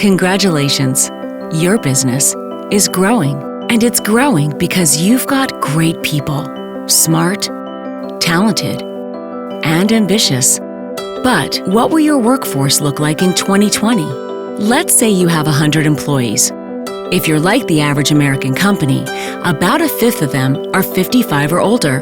Congratulations! Your business is growing, and it's growing because you've got great people, smart, talented, and ambitious. But what will your workforce look like in 2020? Let's say you have 100 employees. If you're like the average American company, about a fifth of them are 55 or older.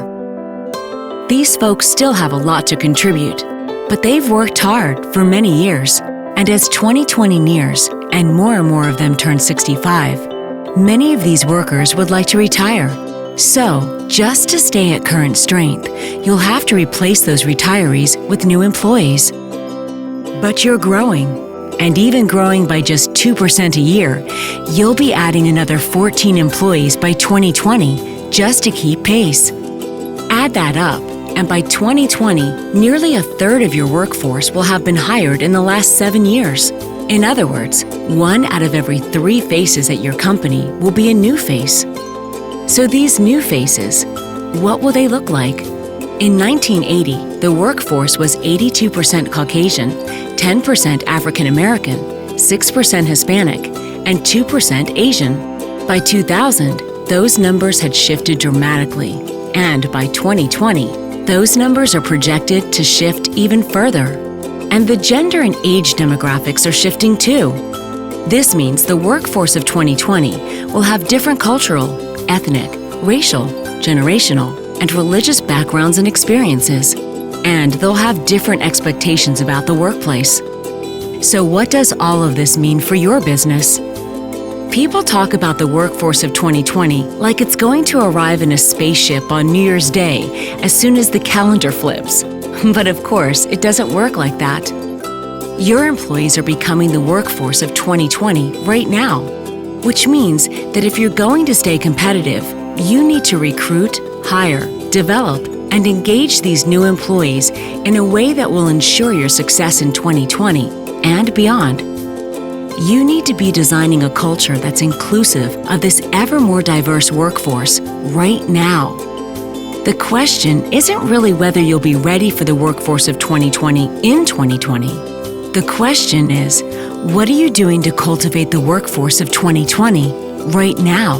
These folks still have a lot to contribute, but they've worked hard for many years. And as 2020 nears and more of them turn 65, many of these workers would like to retire. So, just to stay at current strength, you'll have to replace those retirees with new employees. But you're growing, and even growing by just 2% a year, you'll be adding another 14 employees by 2020 just to keep pace. Add that up, and by 2020, nearly a third of your workforce will have been hired in the last 7 years. In other words, 1 out of every 3 faces at your company will be a new face. So these new faces, what will they look like? In 1980, the workforce was 82% Caucasian, 10% African American, 6% Hispanic, and 2% Asian. By 2000, those numbers had shifted dramatically, and by 2020, those numbers are projected to shift even further. And the gender and age demographics are shifting too. This means the workforce of 2020 will have different cultural, ethnic, racial, generational, and religious backgrounds and experiences. And they'll have different expectations about the workplace. So what does all of this mean for your business? People talk about the workforce of 2020 like it's going to arrive in a spaceship on New Year's Day as soon as the calendar flips. But of course, it doesn't work like that. Your employees are becoming the workforce of 2020 right now, which means that if you're going to stay competitive, you need to recruit, hire, develop, and engage these new employees in a way that will ensure your success in 2020 and beyond. You need to be designing a culture that's inclusive of this ever more diverse workforce right now. The question isn't really whether you'll be ready for the workforce of 2020 in 2020. The question is, what are you doing to cultivate the workforce of 2020 right now?